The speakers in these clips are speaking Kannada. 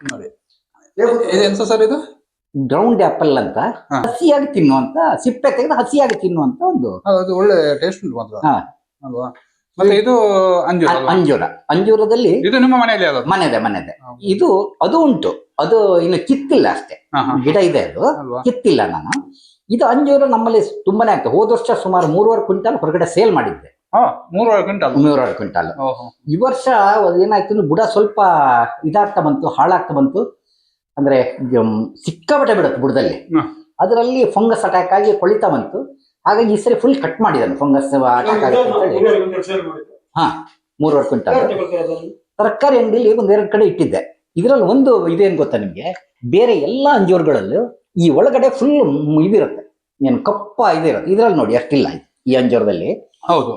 ನೋಡಿ ಇದೆಂತ ಸರ್ ಇದು ಗ್ರೌಂಡ್ ಆಪಲ್ ಅಂತ ಹಸಿಯಾಗಿ ತಿನ್ನುವಂತ ಸಿಪ್ಪೆ ತೆಗೆದು ಹಸಿಯಾಗಿ ತಿನ್ನುವಂತ ಒಂದು ಅದು ಒಳ್ಳೆ ಟೇಸ್ಟ್ ಉಂಟು ಮಾತ್ರ ಹಾ ಅಲ್ವಾ. ಮತ್ತೆ ಇದು ಅಂಜೂರ ಅಲ್ವಾ? ಅಂಜೂರ. ಅಂಜೂರದಲ್ಲಿ ಇದು ನಿಮ್ಮ ಮನೆಯಲ್ಲಿ ಯಾವ್ದು? ಮನೆದೆ ಇದು ಅದು ಉಂಟು, ಅದು ಇನ್ನು ಕಿತ್ತಿಲ್ಲ ಅಷ್ಟೇ, ಗಿಡ ಇದೆ ಅದು ಅಲ್ವಾ? ಕಿತ್ತಿಲ್ಲ ನಾನು. ಇದು ಅಂಜೂರ ನಮ್ಮಲ್ಲಿ ತುಂಬಾನೇ ಆಗ್ತದೆ. ಹೋದ ವರ್ಷ ಸುಮಾರು 3.5 ಕ್ವಿಂಟಾಲ್ ಹೊರಗಡೆ ಸೇಲ್ ಮಾಡಿದ್ದೆ. 3.5 ಕ್ವಿಂಟಾಲ್ 3.5 ಕ್ವಿಂಟಾಲ್. ಈ ವರ್ಷ ಏನಾಯ್ತು, ಬುಡ ಸ್ವಲ್ಪ ಇದಾಗ್ತಾ ಬಂತು, ಹಾಳಾಗ್ತಾ ಬಂತು. ಅಂದ್ರೆ ಸಿಕ್ಕಾಪಟ್ಟೆ ಬಿಡುತ್ತೆ ಬುಡದಲ್ಲಿ. ಅದರಲ್ಲಿ ಫಂಗಸ್ ಅಟ್ಯಾಕ್ ಆಗಿ ಕೊಳಿತಾ ಬಂತು. ಹಾಗಾಗಿ ಈ ಸರಿ ಫುಲ್ ಕಟ್ ಮಾಡಿದ್ದಾನೆ, ಫಂಗಸ್ ಅಟ್ಯಾಕ್ ಆಗುತ್ತೆ ಅಂತ ಹೇಳಿ. ಹಾ 3.5 ಕ್ವಿಂಟಾಲ್. ತರಕಾರಿ ಅಂಗಡಿಲಿ 1-2 ಕಡೆ ಇಟ್ಟಿದ್ದೆ. ಇದರಲ್ಲಿ ಒಂದು ಇದೇನ್ ಗೊತ್ತಾ ನಿಮ್ಗೆ, ಬೇರೆ ಎಲ್ಲಾ ಅಂಜೂರಗಳಲ್ಲೂ ಈ ಒಳಗಡೆ ಫುಲ್ ಇದಿರುತ್ತೆ, ಏನು ಕಪ್ಪ ಇದಿರುತ್ತೆ. ಇದ್ರಲ್ಲಿ ನೋಡಿ ಅಷ್ಟಿಲ್ಲ ಈ ಅಂಜೂರದಲ್ಲಿ. ಹೌದು,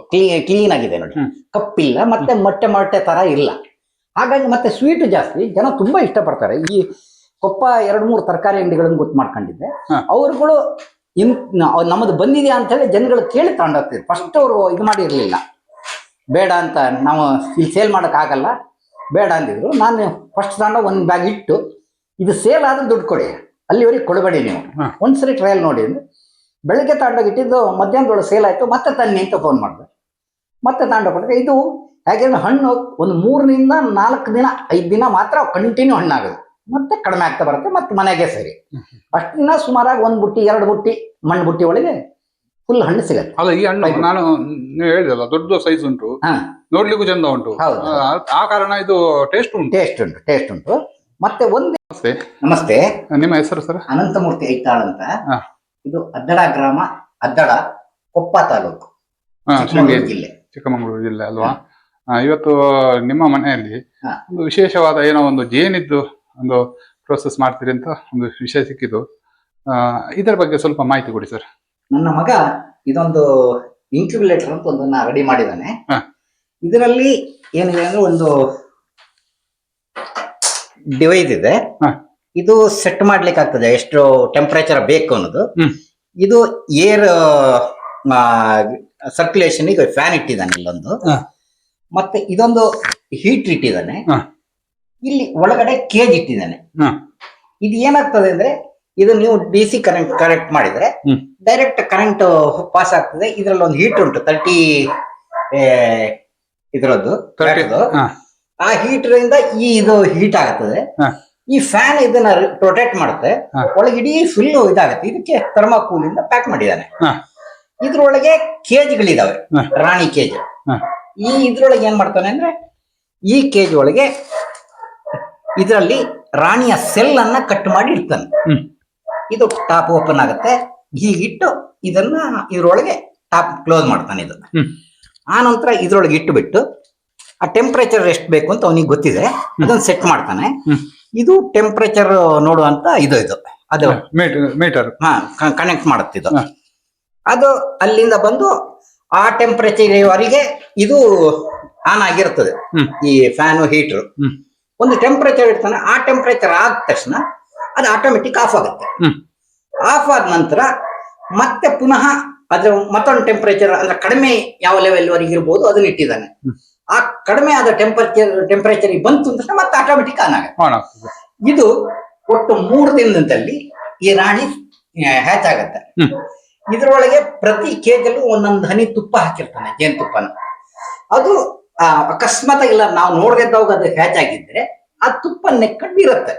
ಕ್ಲೀನ್ ಆಗಿದೆ ನೋಡಿ, ಕಪ್ಪಿಲ್ಲ, ಮತ್ತೆ ಮೊಟ್ಟೆ ತರ ಇಲ್ಲ. ಹಾಗಾಗಿ ಮತ್ತೆ ಸ್ವೀಟ್ ಜಾಸ್ತಿ, ಜನ ತುಂಬಾ ಇಷ್ಟಪಡ್ತಾರೆ. ಈ ಕೊಪ್ಪ 2-3 ತರಕಾರಿ ಅಂಗಡಿಗಳನ್ನು ಗೊತ್ತು ಮಾಡ್ಕೊಂಡಿದ್ದೆ. ಅವರುಗಳು ನಮ್ಮದು ಬಂದಿದೆಯಾ ಅಂತ ಹೇಳಿ ಜನಗಳು ಕೇಳಿ ತಗೊಂಡೋಗ್ತಿದ್ರು. ಫಸ್ಟ್ ಅವರು ಇದು ಮಾಡಿರ್ಲಿಲ್ಲ, ಬೇಡ ಅಂತ, ನಾವು ಇಲ್ಲಿ ಸೇಲ್ ಮಾಡಕ್ ಆಗಲ್ಲ ಬೇಡ ಅಂದಿದ್ರು. ನಾನು ಫಸ್ಟ್ ತಗೊಂಡು 1 ಬ್ಯಾಗ್ ಇಟ್ಟು, ಇದು ಸೇಲ್ ಆದ್ರೆ ದುಡ್ಡು ಕೊಡಿ, ಅಲ್ಲಿವರೆಗೆ ಕೊಡಬೇಡಿ ನೀವು, ಒಂದ್ಸರಿ ಟ್ರಯಲ್ ನೋಡಿ ಅಂದ್ರೆ. ಬೆಳಗ್ಗೆ ತಗೊಂಡೋಗಿಟ್ಟಿದ್ದು ಮಧ್ಯಾಹ್ನದೊಳಗೆ ಸೇಲ್ ಆಯ್ತು. ಮತ್ತೆ ತನ್ನಿ ಅಂತ ಫೋನ್ ಮಾಡಿದೆ, ಮತ್ತೆ ತಗೊಂಡೋಗ್ಬಿಟ್ರೆ. ಇದು ಯಾಕೆಂದ್ರೆ ಹಣ್ಣು ಒಂದು 3 ರಿಂದ 4 ದಿನ 5 ದಿನ ಮಾತ್ರ ಕಂಟಿನ್ಯೂ ಹಣ್ಣಾಗುತ್ತೆ, ಮತ್ತೆ ಕಡಿಮೆ ಆಗ್ತಾ ಬರುತ್ತೆ, ಮತ್ತೆ ಮನೆಗೆ ಸರಿ. ಅಷ್ಟು ದಿನ ಸುಮಾರಾಗಿ 1 ಬುಟ್ಟಿ 2 ಬುಟ್ಟಿ ಮಣ್ಣು ಬುಟ್ಟಿ ಒಳಗೆ ಫುಲ್ ಹಣ್ಣು ಸಿಗುತ್ತೆ. ಅಲ್ಲ, ಈ ಹಣ್ಣು ನಾನು ನೀವು ಹೇಳಿದಲ್ಲ ದೊಡ್ಡ ಸೈಜ್ ಉಂಟು, ನೋಡ್ಲಿಕ್ಕೂ ಚಂದ ಉಂಟು. ಆ ಕಾರಣ ಇದು ಟೇಸ್ಟ್ ಉಂಟು. ಮತ್ತೆ ನಮಸ್ತೆ, ನಿಮ್ಮ ಹೆಸರು ಸರ್? ಅನಂತಮೂರ್ತಿ ಐತಾಳ್ ಅಂತ. ಇದು ಅದ್ದಡ ಗ್ರಾಮ, ಅದ್ದಡ, ಕೊಪ್ಪ ತಾಲೂಕು, ಚಿಕ್ಕಮಗಳೂರು ಜಿಲ್ಲೆ ಅಲ್ವಾ? ಇವತ್ತು ನಿಮ್ಮ ಮನೆಯಲ್ಲಿ ಒಂದು ವಿಶೇಷವಾದ ಏನೋ ಒಂದು ಜೇನಿದ್ದು ಒಂದು ಪ್ರೋಸೆಸ್ ಮಾಡ್ತೀರಿ ಅಂತ ಒಂದು ವಿಷಯ ಸಿಕ್ಕಿದ್ದು. ಇದರ ಬಗ್ಗೆ ಸ್ವಲ್ಪ ಮಾಹಿತಿ ಕೊಡಿ ಸರ್. ನನ್ನ ಮಗ ಇದೊಂದು ಇನ್ಕ್ಯುಬುಲೇಟರ್ ಅಂತ ಒಂದನ್ನ ರೆಡಿ ಮಾಡಿದ್ದಾನೆ. ಇದರಲ್ಲಿ ಏನಿದೆ ಅಂದ್ರೆ ಒಂದು ಡಿವೈಸ್ ಇದೆ. ಇದು ಸೆಟ್ ಮಾಡ್ಲಿಕ್ಕೆ ಆಗ್ತದೆ ಎಷ್ಟು ಟೆಂಪರೇಚರ್ ಬೇಕು ಅನ್ನೋದು. ಇದು ಏರ್ ಸರ್ಕ್ಯುಲೇಷನ್ ಈಗ ಫ್ಯಾನ್ ಇಟ್ಟಿದ್ದಾನೆ ಇಲ್ಲೊಂದು, ಮತ್ತೆ ಇದೊಂದು ಹೀಟರ್ ಇಟ್ಟಿದ್ದಾನೆ. ಇಲ್ಲಿ ಒಳಗಡೆ ಕೇಜ್ ಇಟ್ಟಿದ್ದಾನೆ. ಇದು ಏನಾಗ್ತದೆ ಅಂದ್ರೆ, ಇದು ನೀವು DC ಕನೆಕ್ಟ್ ಮಾಡಿದ್ರೆ ಡೈರೆಕ್ಟ್ ಕರೆಂಟ್ ಪಾಸ್ ಆಗ್ತದೆ. ಇದ್ರಲ್ಲಿ ಒಂದು ಹೀಟರ್ ಉಂಟು 30 ಇದರದ್ದು. ಆ ಹೀಟರ್ ಇಂದ ಇದು ಹೀಟ್ ಆಗ್ತದೆ. ಈ ಫ್ಯಾನ್ ಇದನ್ನ ರೊಟೇಟ್ ಮಾಡುತ್ತೆ, ಒಳಗೆ ಇಡೀ ಫುಲ್ ಇದಾಗುತ್ತೆ. ಇದಕ್ಕೆ ಥರ್ಮಾಕೋಲ್ ಇಂದ ಪ್ಯಾಕ್ ಮಾಡಿದ್ದಾನೆ. ಇದ್ರೊಳಗೆ ಕೇಜ್ಗಳಿದಾವೆ, ರಾಣಿ ಕೇಜ್. ಈ ಇದ್ರೊಳಗೆ ಏನ್ ಮಾಡ್ತಾನೆ ಅಂದ್ರೆ, ಈ ಕೇಜ್ ಒಳಗೆ ಇದರಲ್ಲಿ ರಾಣಿಯ ಸೆಲ್ ಅನ್ನ ಕಟ್ ಮಾಡಿ ಇಡ್ತಾನೆ. ಇದು ಟಾಪ್ ಓಪನ್ ಆಗುತ್ತೆ, ಹೀಗಿಟ್ಟು ಇದನ್ನ ಇದ್ರೊಳಗೆ ಟಾಪ್ ಕ್ಲೋಸ್ ಮಾಡ್ತಾನೆ. ಇದು ಆ ನಂತರ ಇದ್ರೊಳಗೆ ಇಟ್ಟುಬಿಟ್ಟು ಆ ಟೆಂಪರೇಚರ್ ಎಷ್ಟು ಬೇಕು ಅಂತ ಅವನಿಗೆ ಗೊತ್ತಿದೆ, ಅದನ್ನ ಸೆಟ್ ಮಾಡ್ತಾನೆ. ಇದು ಟೆಂಪರೇಚರ್ ನೋಡುವಂತ ಇದು ಅದು ಮೀಟರ್ ಕನೆಕ್ಟ್ ಮಾಡುತ್ತೆ. ಇದು ಅದು ಅಲ್ಲಿಂದ ಬಂದು ಆ ಟೆಂಪರೇಚರ್ ವರೆಗೆ ಇದು ಆನ್ ಆಗಿರ್ತದೆ. ಈ ಫ್ಯಾನ್ ಹೀಟರ್ ಒಂದು ಟೆಂಪರೇಚರ್ ಇಡ್ತಾನೆ. ಆ ಟೆಂಪರೇಚರ್ ಆದ ತಕ್ಷಣ ಅದು ಆಟೋಮೆಟಿಕ್ ಆಫ್ ಆಗುತ್ತೆ. ಆಫ್ ಆದ ನಂತರ ಮತ್ತೆ ಪುನಃ ಅದ್ರ ಮತ್ತೊಂದು ಟೆಂಪರೇಚರ್ ಅಂದ್ರೆ ಕಡಿಮೆ ಯಾವ ಲೆವೆಲ್ ವರೆಗೆ ಇರ್ಬೋದು ಅದನ್ನ ಇಟ್ಟಿದ್ದಾನೆ. ಆ ಕಡಿಮೆ ಆದ ಟೆಂಪರೇಚರ್ ಬಂತು ಅಂತ ಮತ್ತೆ ಆಟೋಮೆಟಿಕ್ ಆನ್ ಆಗುತ್ತೆ. ಇದು ಒಟ್ಟು 3 ದಿನದಲ್ಲಿ ಈ ರಾಣಿ ಹ್ಯಾಚ್ ಆಗತ್ತೆ. ಇದ್ರೊಳಗೆ ಪ್ರತಿ ಕೇಜಲ್ಲೂ ಒಂದೊಂದು ಹನಿ ತುಪ್ಪ ಹಾಕಿರ್ತಾನೆ, ಜೇನುತುಪ್ಪನ. ಅದು ಅಕಸ್ಮಾತ್ ಇಲ್ಲ ನಾವು ನೋಡ್ದಿದ್ದಾಗ ಅದು ಹ್ಯಾಚ್ ಆಗಿದ್ರೆ ಆ ತುಪ್ಪ ನೆಕ್ಕೊಂಡು ಇರುತ್ತೆ.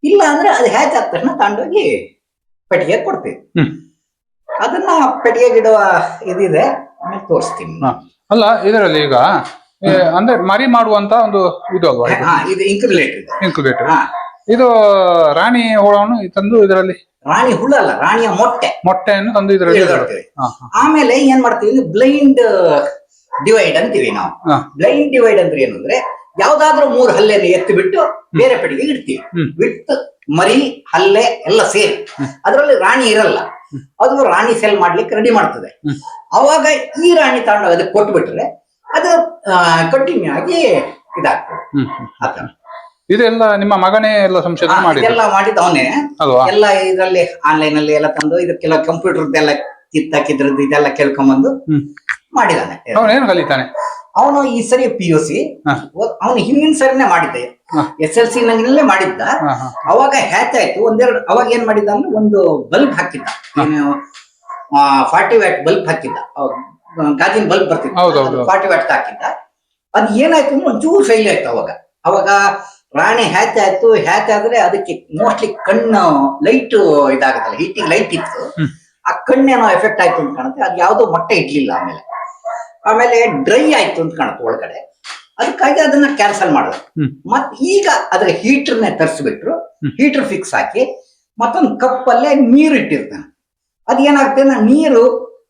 ಇಲ್ಲ ಅಂದ್ರೆ ಅದು ಹ್ಯಾಚ್ ಆದ ತಕ್ಷಣ ತಗೊಂಡೋಗಿ ಪೆಟ್ಟಿಗೆ ಕೊಡ್ತೀವಿ. ಅದನ್ನ ಪೆಟ್ಟಿಗೆ ಇಡುವ ಇದಿದೆ, ಆಮೇಲೆ ತೋರಿಸ್ತೀನಿ. ಅಲ್ಲ, ಇದರಲ್ಲಿ ಈಗ ಅಂದ್ರೆ ಮರಿ ಮಾಡುವಂತ ಒಂದು ಇದು ಅಲ್ವಾ? ಇದು ಇನ್ಕ್ಯುಬೇಟರ್. ಇದು ರಾಣಿ ಹುಳವನ್ನು ತಂದು ಇದರಲ್ಲಿ, ರಾಣಿ ಹುಳ ಅಲ್ಲ, ರಾಣಿಯ ಮೊಟ್ಟೆಯನ್ನು ತಂದು ಇದರಲ್ಲಿ. ಆಮೇಲೆ ಏನ್ ಮಾಡ್ತೀವಿ, ಬ್ಲೈಂಡ್ ಡಿವೈಡ್ ಅಂತೀವಿ ನಾವು. ಬ್ಲೈಂಡ್ ಡಿವೈಡ್ ಅಂದ್ರೆ ಏನಂದ್ರೆ, ಯಾವ್ದಾದ್ರೂ 3 ಹಲ್ಲೆನ ಎತ್ತಿ ಬಿಟ್ಟು ಬೇರೆ ಪೆಟ್ಟಿಗೆ ಇಡ್ತೀವಿ. ಬಿಟ್ಟು ಮರಿ ಹಲ್ಲೆ ಎಲ್ಲ ಸೇರಿ, ಅದರಲ್ಲಿ ರಾಣಿ ಇರಲ್ಲ, ಅದು ರಾಣಿ ಸೆಲ್ ಮಾಡ್ಲಿಕ್ಕೆ ರೆಡಿ ಮಾಡ್ತದೆ. ಅವಾಗ ಈ ರಾಣಿ ತಗೊಂಡು ಅದಕ್ಕೆ ಕೊಟ್ಬಿಟ್ರೆ ಅದು ಕಂಟಿನ್ಯೂ ಆಗಿ ಇದಾಗ್ತದೆ. ಇದೆಲ್ಲ ನಿಮ್ಮ ಮಗನೇ ಎಲ್ಲ ಸಂಶೋಧನೆ ಮಾಡಿ ಎಲ್ಲ ಮಾಡಿದವನೇ ಎಲ್ಲ ಇದರಲ್ಲಿ ಆನ್ಲೈನ್ ಅಲ್ಲಿ ಎಲ್ಲ ತಂದು ಇದಕ್ಕೆಲ್ಲ ಕಂಪ್ಯೂಟರ್ದೆಲ್ಲ ಕಿತ್ತಾಕಿದ್ರದ್ದು ಇದೆಲ್ಲ ಕೇಳ್ಕೊಂಬಂದು ಮಾಡಿದಾನೆ. ಅವನು ಏನು ಕಲಿತಾನೆ? ಅವನು ಈ ಸರಿ PUC, ಅವನು ಹಿಂದಿನ ಸರಿನೇ ಮಾಡಿದ್ದೆ. SLC ನಲ್ಲೇ ಮಾಡಿದ್ದ. ಅವಾಗ ಹ್ಯಾಚ್ ಆಯ್ತು ಒಂದೆರಡು. ಅವಾಗ ಏನ್ ಮಾಡಿದ್ದ ಅಂದ್ರೆ ಒಂದು ಬಲ್ಬ್ ಹಾಕಿದ್ದ, 40 ವ್ಯಾಟ್ ಬಲ್ಬ್ ಹಾಕಿದ್ದ, ಗಾಜಿನ ಬಲ್ಬ್ ಬರ್ತಿತ್ತು, 40 ವ್ಯಾಟ್ ಹಾಕಿದ್ದ. ಅದ್ ಏನಾಯ್ತು ಅಂದ್ರೆ ಒಂಚೂರು ಫೈಲ್ ಆಯ್ತು. ಅವಾಗ ರಾಣಿ ಹ್ಯಾಚ್ ಆಯ್ತು. ಹ್ಯಾಚ್ ಆದ್ರೆ ಅದಕ್ಕೆ ಮೋಸ್ಟ್ಲಿ ಕಣ್ಣು ಲೈಟ್ ಇದಾಗತ್ತಲ್ಲ, ಹೀಟಿಂಗ್ ಲೈಟ್ ಇತ್ತು, ಆ ಕಣ್ಣೇನೋ ಎಫೆಕ್ಟ್ ಆಯ್ತು ಅಂತ ಕಾಣುತ್ತೆ. ಅದು ಯಾವ್ದೋ ಮೊಟ್ಟೆ ಇಡ್ಲಿಲ್ಲ. ಆಮೇಲೆ ಡ್ರೈ ಆಯ್ತು ಅಂತ ಕಾಣುತ್ತೆ ಒಳಗಡೆ. ಅದಕ್ಕಾಗಿ ಅದನ್ನ ಕ್ಯಾನ್ಸಲ್ ಮಾಡಿದ್ರು. ಮತ್ ಈಗ ಅದ್ರ ಹೀಟರ್ನೇ ತರಿಸ್ಬಿಟ್ರು. ಹೀಟರ್ ಫಿಕ್ಸ್ ಹಾಕಿ ಮತ್ತೊಂದು ಕಪ್ಪಲ್ಲೇ ನೀರು ಇಟ್ಟಿರ್ತಾನೆ. ಅದ್ ಏನಾಗ್ತದೆ, ನೀರು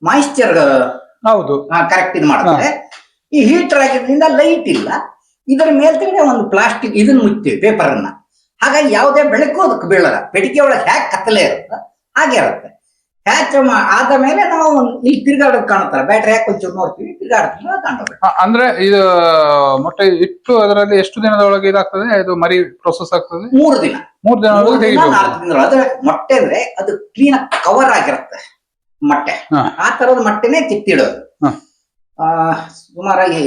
ಮಾಯಿಶ್ಚರ್ ಹೌದು ಕರೆಕ್ಟ್ ಇದು ಮಾಡ್ತಾರೆ. ಈ ಹೀಟರ್ ಆಗಿದ್ರಿಂದ ಲೈಟ್ ಇಲ್ಲ. ಇದರ ಮೇಲ್ಗಡೆ ಒಂದು ಪ್ಲಾಸ್ಟಿಕ್ ಇದನ್ನ ಮುಚ್ತೀವಿ, ಪೇಪರ್ ಅನ್ನ. ಹಾಗಾಗಿ ಯಾವುದೇ ಬೆಳಕು ಅದಕ್ಕೆ ಬೀಳಲ್ಲ. ಪೆಟ್ಟಿಗೆ ಒಳಗೆ ಹ್ಯಾಕ್ ಕತ್ತಲೆ ಇರುತ್ತೆ, ಹಾಗೆ ಇರುತ್ತೆ. ಹ್ಯಾಚ್ ಆದ ಮೇಲೆ ನಾವು ಇಲ್ಲಿ ತಿರ್ಗಾಡೋದು ಕಾಣುತ್ತಲ್ಲ, ಬ್ಯಾಟ್ರಿ ಹಾಕಿ ಒಂಚೂರು ನೋಡ್ತೀವಿ, ತಿರ್ಗಾಡ್ತೀವಿ, ಕಾಣ್ತದೆ. ಅಂದ್ರೆ ಇದು ಮೊಟ್ಟೆ ಇಟ್ಟು ಅದರಲ್ಲಿ ಎಷ್ಟು ದಿನದೊಳಗೆ ಇದಾಗ್ತದೆ, ಇದು ಮರಿ ಪ್ರೊಸೆಸ್ ಆಗ್ತದೆ? 3 ದಿನ, 4 ದಿನ. ಅದ್ರ ಮೊಟ್ಟೆ ಅಂದ್ರೆ ಅದು ಕ್ಲೀನ್ ಆಗಿ ಕವರ್ ಆಗಿರುತ್ತೆ ಮೊಟ್ಟೆ. ಆ ತರದ ಮೊಟ್ಟೆನೆ ಕಿತ್ತಿಡೋದು. ಸುಮಾರಾಗಿ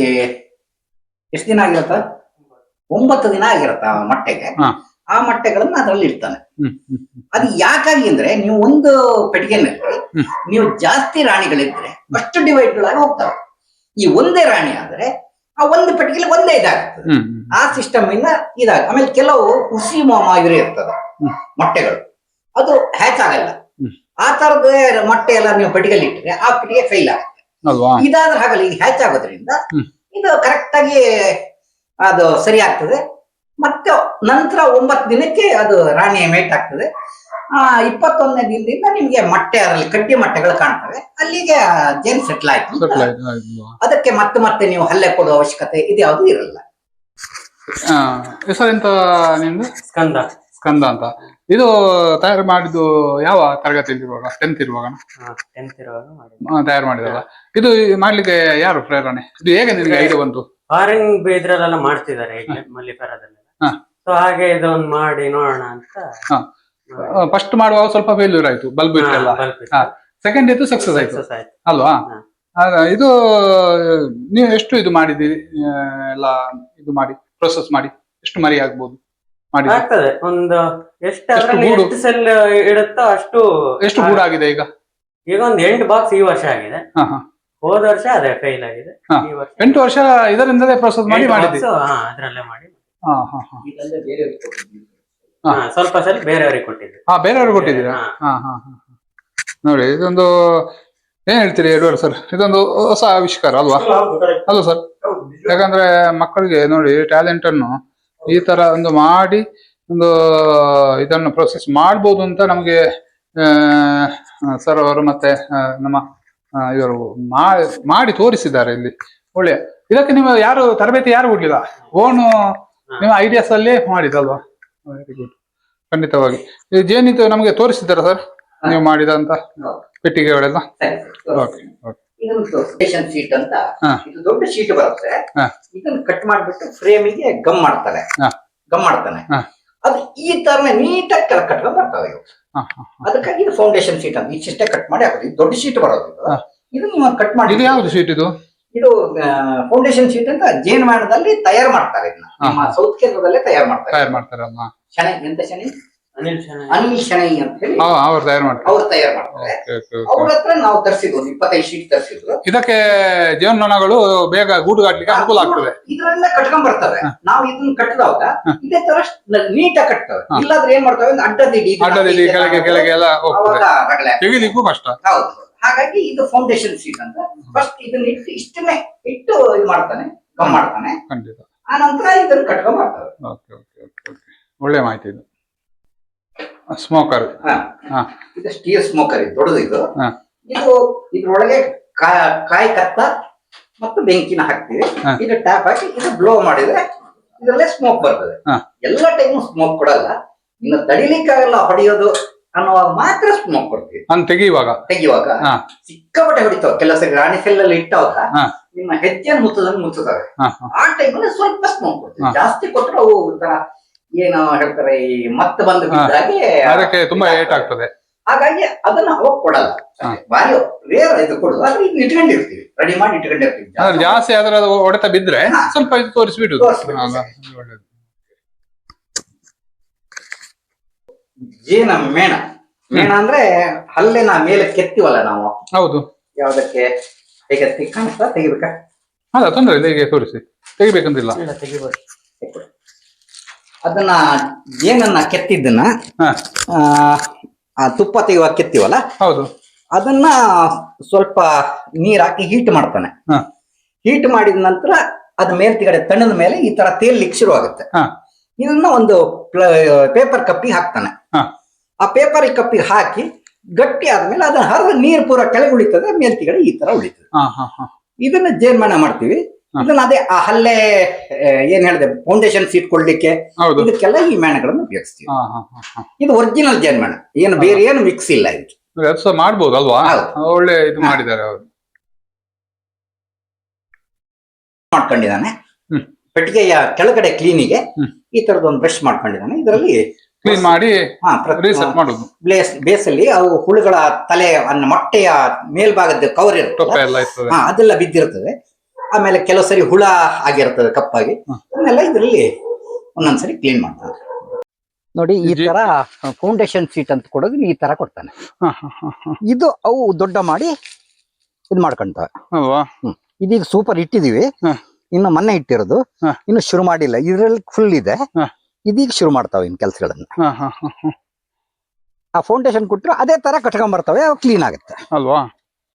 ಎಷ್ಟು ದಿನ ಆಗಿರತ್ತ? 9 ದಿನ ಆಗಿರತ್ತ ಆ ಮೊಟ್ಟೆಗೆ. ಆ ಮೊಟ್ಟೆಗಳನ್ನ ಅದ್ರಲ್ಲಿ ಇಡ್ತಾನೆ. ಅದು ಯಾಕಾಗಿ ಅಂದ್ರೆ, ನೀವು ಒಂದು ಪೆಟ್ಟಿಗೆನಲ್ಲಿ ನೀವು ಜಾಸ್ತಿ ರಾಣಿಗಳಿದ್ರೆ ಅಷ್ಟು ಡಿವೈಡ್ಗಳಾಗಿ ಹೋಗ್ತವೆ. ಈ ಒಂದೇ ರಾಣಿ ಆದ್ರೆ ಆ ಒಂದು ಪೆಟ್ಟಿಗೆಲಿ ಒಂದೇ ಇದಾಗ್ತದೆ. ಆ ಸಿಸ್ಟಮ್ ಇಂದ ಆಮೇಲೆ ಕೆಲವು ಹುಸಿ ಇದ್ರೆ ಇರ್ತದೆ ಮೊಟ್ಟೆಗಳು, ಅದು ಹ್ಯಾಚ್ ಆಗಲ್ಲ. ಆ ತರದ ಮೊಟ್ಟೆ ಎಲ್ಲ ನೀವು ಪೆಟ್ಟಿಗೆಲಿ ಇಟ್ಟರೆ ಆ ಪೆಟ್ಟಿಗೆ ಫೇಲ್ ಆಗುತ್ತೆ. ಇದಾದ್ರೆ ಹಾಗಲ್ಲ, ಈಗ ಹ್ಯಾಚ್ ಆಗೋದ್ರಿಂದ ಇದು ಕರೆಕ್ಟ್ ಆಗಿ ಅದು ಸರಿ ಆಗ್ತದೆ. ಮತ್ತೆ ನಂತರ 9 ದಿನಕ್ಕೆ ಅದು ರಾಣಿಯ ಮೇಟ್ ಆಗ್ತದೆ. 21ನೇ ದಿನದಿಂದ ನಿಮ್ಗೆ ಮೊಟ್ಟೆ ಅದರಲ್ಲಿ ಕಟ್ಟಿ ಮೊಟ್ಟೆಗಳು ಕಾಣ್ತವೆ. ಅಲ್ಲಿಗೆ ಜೇನ್ ಸೆಟ್ಲ್ ಆಯ್ತು. ಅದಕ್ಕೆ ಮತ್ತೆ ನೀವು ಹಲ್ಲೆ ಕೊಡುವ ಅವಶ್ಯಕತೆ ಇದು ಯಾವುದು ಇರಲ್ಲ. ಹೆಸರೆಂತ ನಿಮ್ದು? ಸ್ಕಂದ ಅಂತ. ಇದು ತಯಾರು ಮಾಡಿದ್ದು ಯಾವ ತರಗತಿಯಲ್ಲಿ ಇರುವಾಗ? 10th ಇರುವಾಗ ತಯಾರು ಮಾಡಿದಲ್ಲ. ಇದು ಮಾಡ್ಲಿಕ್ಕೆ ಯಾರು ಪ್ರೇರಣೆ? ಇದು ಹೇಗೆ ನಿಮ್ಗೆ ಐಡಿಯಾ ಬಂತು? ಫಾರಿನ್ ಇದ್ರಲ್ಲೆಲ್ಲ ಮಾಡ್ತಿದ್ದಾರೆ ಈಗ ಮಲ್ಲಿಫೆರಾದಲ್ಲೆಲ್ಲ. ಸೊ ಹಾಗೆ ಇದೊಂದು ಮಾಡಿ ನೋಡೋಣ ಅಂತ. ಫಸ್ಟ್ ಮಾಡುವಾಗ ಸ್ವಲ್ಪ ಫೇಲ್ಯೂರ್ ಆಯ್ತು, ಬಲ್ಬ್ ಇಟ್ಟೆಲ್ಲ. ಸೆಕೆಂಡ್ ಇದು ಸಕ್ಸಸ್ ಆಯ್ತು ಅಲ್ವಾ? ಇದು ನೀವು ಎಷ್ಟು ಇದು ಮಾಡಿದ್ದೀರಿ ಎಲ್ಲ ಇದು ಮಾಡಿ ಪ್ರೊಸೆಸ್ ಮಾಡಿ ಎಷ್ಟು ಮರಿ ಆಗ್ಬೋದು? ಆಗ್ತದೆ ಒಂದು ಎಷ್ಟು ಸೆಲ್ ಇಡುತ್ತೋ ಅಷ್ಟು. ಎಷ್ಟು ಗೂಡು ಆಗಿದೆ ಈಗ? ಈಗ ಒಂದು 8 ಬಾಕ್ಸ್ ಈ ವರ್ಷ ಆಗಿದೆ. ಹೋದ ವರ್ಷ ಅದೇ ಫೇಲ್ ಆಗಿದೆ. 8 ವರ್ಷ ಇದರಿಂದಲೇ ಪ್ರೊಸೆಸ್ ಮಾಡಿ ಮಾಡಿದ್ದೀವಿ. ಅದ್ರಲ್ಲೇ ಮಾಡಿ ಸ್ವಲ್ಪ ಸಲ ಬೇರೆಯವ್ರಿಗೆ ಕೊಟ್ಟಿದ್ವಿ. ಬೇರೆಯವ್ರಿಗೆ ಕೊಟ್ಟಿದ್ದೀರಾ? ನೋಡಿ, ಇದೊಂದು ಏನ್ ಹೇಳ್ತೀರಿ ಎಡ್ವರ್ಡ್ ಸರ್? ಇದೊಂದು ಹೊಸ ಆವಿಷ್ಕಾರ ಅಲ್ವಾ? ಅಲ್ವಾ ಸರ್? ಯಾಕಂದ್ರೆ ಮಕ್ಕಳಿಗೆ ನೋಡಿ ಟ್ಯಾಲೆಂಟ್ ಅನ್ನು ಈ ತರ ಒಂದು ಮಾಡಿ ಒಂದು ಇದನ್ನು ಪ್ರೊಸೆಸ್ ಮಾಡ್ಬೋದು ಅಂತ ನಮಗೆ ಸರ್ ಅವರು ಮತ್ತೆ ನಮ್ಮ ಇವರು ಮಾಡಿ ತೋರಿಸಿದ್ದಾರೆ ಇಲ್ಲಿ. ಒಳ್ಳೆ. ಇದಕ್ಕೆ ನೀವು ಯಾರು ತರಬೇತಿ ಯಾರು ಕೊಡ್ಲಿಲ್ಲ, ಓನು ನಿಮ್ಮ ಐಡಿಯಾಸ್ ಅಲ್ಲೇ ಮಾಡಿದಲ್ವಾ? Very good. ಖಂಡಿತವಾಗಿ ಈ ಜೇನಿದ್ದು ನಮಗೆ ತೋರಿಸಿದ್ದಾರ ಸರ್ ನೀವು ಮಾಡಿದಂತ ಪೆಟ್ಟಿಗೆಗಳೆಲ್ಲ? ಇದೊಂದು ಶೀಟ್ ಅಂತ, ಇದು ದೊಡ್ಡ ಶೀಟ್ ಬರುತ್ತೆ. ಇದನ್ನ ಕಟ್ ಮಾಡ್ಬಿಟ್ಟು ಫ್ರೇಮಿಗೆ ಗಮ್ ಮಾಡ್ತಾನೆ. ಅದು ಈ ತರನೇ ನೀಟಾಗಿ ಕಟ್ಕೊಂಡ್ ಬರ್ತವೆ ಇವು. ಅದಕ್ಕಾಗಿ ಇದು ಫೌಂಡೇಶನ್ ಶೀಟ್ ಅಂತ ಇಷ್ಟೇ ಕಟ್ ಮಾಡಿ ಹಾಕೋದು. ಇದು ದೊಡ್ಡ ಶೀಟ್ ಬರೋದು. ಇದು ನೀವು ಕಟ್ ಮಾಡಿ. ಇದು ಯಾವ್ದು ಶೀಟ್ ಇದು? ಇದು ಫೌಂಡೇಶನ್ ಶೀಟ್ ಅಂತ ಜೇನುಮಾನದಲ್ಲಿ ತಯಾರು ಮಾಡ್ತಾರೆ. ಇದನ್ನ ನಮ್ಮ ಸೌತ್ ಕೇಂದ್ರದಲ್ಲೇ ತಯಾರು ಮಾಡ್ತಾರಲ್ಲ. ಶನೈ ಎಂತ ಶನೈ? ಅನಿಲ್ ಶನೈ ಅಂತ ಹೇಳಿ ಅವ್ರು ತಯಾರು ಮಾಡ್ತಾರೆ. ಅವ್ರ ಹತ್ರ ನಾವು ತರಿಸಿದ್ವು 25 ಶೀಟ್ ತರಿಸಿದ್ರು. ಇದಕ್ಕೆ ಜೇನುನೊಣಗಳು ಬೇಗ ಗೂಡುಗಾಡ್ಲಿಕ್ಕೆ ಅನುಕೂಲ ಆಗ್ತದೆ. ಇದರಿಂದ ಕಟ್ಕೊಂಡ್ ಬರ್ತವೆ. ನಾವು ಇದನ್ನ ಕಟ್ಟಿದಾಗ ಇದೇ ತರ ನೀಟಾಗಿ ಕಟ್ತವೆ. ಇಲ್ಲಾದ್ರೆ ಏನ್ ಮಾಡ್ತವೆ, ಅಡ್ಡದಿಡಿ ಕೆಳಗೆ ಎಲ್ಲ ತೆಗಿಲಿಕ್ಕೂ ಕಷ್ಟ. ಹೌದು. ಹಾಗಾಗಿ ಇದು ಫೌಂಡೇಶನ್ ಶೀಟ್ ಅಂತ. ಫಸ್ಟ್ ಇದನ್ನ ಇಟ್ಟು ಇಷ್ಟನ್ನೇ ಇಟ್ಟು ಇದು ಮಾಡ್ತಾನೆ, ಗಮ್ ಮಾಡ್ತಾನೆ. ಖಂಡಿತ. ಆ ನಂತರ ಇದನ್ನ ಕಟ್ಕೊಂಡ್ ಬರ್ತವೆ. ಒಳ್ಳೆ ಮಾಹಿತಿ ಇದು. ಸ್ಮೋಕರ್. ಇದು ಸ್ಟೀಲ್ ಸ್ಮೋಕರ್. ಇದು ದೊಡ್ಡದು. ಇದು ಇದ್ರೊಳಗೆ ಕಾಯಿ ಕತ್ತ ಮತ್ತು ಬೆಂಕಿನ ಹಾಕ್ತಿವಿ. ಇದು ಟ್ಯಾಪ್ ಹಾಕಿ ಇದು ಬ್ಲೋ ಮಾಡಿದ್ರೆ ಇದರಲ್ಲೇ ಸ್ಮೋಕ್ ಬರ್ತದೆ. ಎಲ್ಲ ಟೈಮು ಸ್ಮೋಕ್ ಕೊಡಲ್ಲ. ಇನ್ನು ತಡಿಲಿಕ್ಕಾಗಲ್ಲ ಹೊಡೆಯೋದು ಅನ್ನುವಾಗ ಮಾತ್ರ ಸ್ಮೋಕ್ ಕೊಡ್ತೀವಿ. ತೆಗಿಯುವಾಗ ಸಿಕ್ಕಾಪಟ್ಟೆ ಹೊಡಿತಾವ. ಕೆಲಸ ರಾಣಿ ಸೆಲ್ಲಲ್ಲಿ ಇಟ್ಟವಾಗ ನಿಮ್ಮ ಹೆಜ್ಜೆಯನ್ನು ಮುಚ್ಚುತ್ತವೆ. ಆ ಟೈಮಲ್ಲಿ ಸ್ವಲ್ಪ ಸ್ಮೋಕ್ ಕೊಡ್ತೀವಿ. ಜಾಸ್ತಿ ಕೊಟ್ಟರೆ ಅವು ಒಂಥರ ಏನು ಹೇಳ್ತಾರೆ, ಈ ಮತ್ತೆ ಬಂದು ಬಿದ್ದಾಗೆ ಅದಕ್ಕೆ ತುಂಬಾ ಏಟ್ ಆಗ್ತದೆ. ಹಾಗಾಗಿ ಅದನ್ನ ಅವಾಗ ಕೊಡಲ್ಲ. ಬಾರಿ ರೇರ್ ಇದು ಕೊಡುದು. ಆದ್ರೆ ಇದು ಇಟ್ಕೊಂಡಿರ್ತೀವಿ, ರೆಡಿ ಮಾಡಿ ಇಟ್ಕೊಂಡಿರ್ತೀವಿ. ಜಾಸ್ತಿ ಆದ್ರೆ ಅದು ಹೊಡೆತ ಬಿದ್ರೆ ಸ್ವಲ್ಪ ಇದು ತೋರಿಸ್ಬಿಡುದು. ಜೇನ ಮೇಣ. ಮೇಣ ಅಂದ್ರೆ ಹಲ್ಲಿನ ಮೇಲೆ ಕೆತ್ತೀವಲ್ಲ ನಾವು, ಹೌದು. ಯಾವ್ದಕ್ಕೆ ಹೇಗೆ ಕಾಣಿಸ್ತಾ ತೆಗಿಬೇಕಾ? ಅಲ್ಲ ತೊಂದರೆ ಇಲ್ಲ, ಹೀಗೆ ತೋರಿಸಿ, ತೆಗಿಬೇಕಂತಿಲ್ಲ. ಇಲ್ಲ ತೆಗಿಬೋದು. ಅದನ್ನ ಜೇನನ್ನ ಕೆತ್ತಿದ್ದನ್ನ ಹಾ ಆ ತುಪ್ಪ ತೆಗೆಯುವ ಕೆತ್ತೀವಲ್ಲ, ಹೌದು. ಅದನ್ನ ಸ್ವಲ್ಪ ನೀರ್ ಹಾಕಿ ಹೀಟ್ ಮಾಡ್ತಾನೆ. ಹಾ ಹೀಟ್ ಮಾಡಿದ ನಂತರ ಅದ ಮೇಲ್ತಿಗಡೆ ತಣ್ಣದ ಮೇಲೆ ಈ ತರ ತೇಲ್ಲಿಕ್ಕೆ ಶುರು ಆಗುತ್ತೆ. ಹಾ ಇದನ್ನ ಒಂದು ಪೇಪರ್ ಕಪ್ಪಿಗೆ ಹಾಕ್ತಾನೆ. ಹಾ ಆ ಪೇಪರ್ ಕಪ್ಪಿಗೆ ಹಾಕಿ ಗಟ್ಟಿ ಆದ್ಮೇಲೆ ಅದನ್ನ ಹರಿದ ನೀರ್ ಪೂರ ಕೆಳಗೆ ಉಳಿತದೆ, ಮೇಲ್ತಿಗಡೆ ಈ ತರ ಉಳಿತದೆ. ಹಾ ಹಾ ಹಾ ಇದನ್ನ ಜೇನ್ಮೇಣ ಮಾಡ್ತೀವಿ. ಇದನ್ನ ಅದೇ ಆ ಹಲ್ಲೆ ಏನ್ ಹೇಳಿದೆ ಫೌಂಡೇಶನ್ ಸೀಟ್ ಕೊಡ್ಲಿಕ್ಕೆ ಹೌದು. ಇದಕ್ಕೆಲ್ಲ ಈ ಮೇಣಗಳನ್ನು ಉಪಯೋಗಿಸ್ತೀವಿ. ಹಾ ಹಾ ಹಾ ಹಾ ಇದು ಒರಿಜಿನಲ್ ಜೇನ್ಮೇಣ, ಏನು ಬೇರೆ ಏನು ಮಿಕ್ಸ್ ಇಲ್ಲ ಇದಕ್ಕೆ. ಅದು ಸಹ ಮಾಡ್ಬೋದು ಅಲ್ವಾ? ಹೌದು. ಒಳ್ಳೆ ಇದು ಮಾಡಿದ್ದಾರೆ ಅವರು. ಮಾಡ್ಕೊಂಡಿದ್ದಾನೆ. ಹ್ಮ್. ಪೆಟ್ಟಿಗೆಯ ಕೆಳಗಡೆ ಕ್ಲೀನಿಗೆ ಹ್ಮ್. ಈ ತರದೊಂದು ಬ್ರಷ್ ಮಾಡ್ಕೊಂಡಿದ್ದಾನೆ. ಇದರಲ್ಲಿ ಕ್ಲೀನ್ ಮಾಡಿ ರೀಸೆಟ್ ಮಾಡೋದು. ಬೇಸಲ್ಲಿ ಅವು ಹುಳುಗಳ ತಲೆ ಮೊಟ್ಟೆಯ ಮೇಲ್ಭಾಗದ ಕವರ್ ಇರುತ್ತೆ, ಟೊಪ್ಪೆ ಎಲ್ಲ ಇರ್ತದೆ. ಅದೆಲ್ಲ ಬಿದ್ದಿರ್ತದೆ. ಆಮೇಲೆ ಕೆಲವು ಸರಿ ಹುಳ ಆಗಿರ್ತದೆ ಕಪ್ಪಾಗಿ, ಅದನ್ನೆಲ್ಲ ಇದರಲ್ಲಿ ಒಂದೊಂದ್ಸರಿ ಕ್ಲೀನ್ ಮಾಡ್ತಾನೆ. ನೋಡಿ ಈ ತರ ಫೌಂಡೇಶನ್ ಸೀಟ್ ಅಂತ ಕೊಡೋದು ಈ ತರ ಕೊಡ್ತಾನೆ. ಹಾ ಹಾ ಹಾ ಹಾ ಇದು ಅವು ದೊಡ್ಡ ಮಾಡಿ ಇದ್ ಮಾಡ್ಕೊಂತವೆ. ಅಲ್ವಾ? ಇದೀಗ ಸೂಪರ್ ಇಟ್ಟಿದೀವಿ, ಹಾ ಇನ್ನು ಮೊನ್ನೆ ಇಟ್ಟಿರೋದು, ಹಾ. ಇನ್ನು ಶುರು ಮಾಡಿಲ್ಲ. ಇದ್ರಲ್ಲಿ ಫುಲ್ ಇದೆ, ಹಾ ಇದೀಗ ಶುರು ಮಾಡ್ತಾವೆ ಇನ್ ಕೆಲ್ಸಗಳನ್ನ. ಹಾ ಹಾ ಹಾ ಹಾ ಆ ಫೌಂಡೇಶನ್ ಕೊಟ್ಟರೆ ಅದೇ ತರ ಕಟ್ಕೊಂಡ್ ಬರ್ತವೆ, ಅವು ಕ್ಲೀನ್ ಆಗುತ್ತೆ. ಅಲ್ವಾ?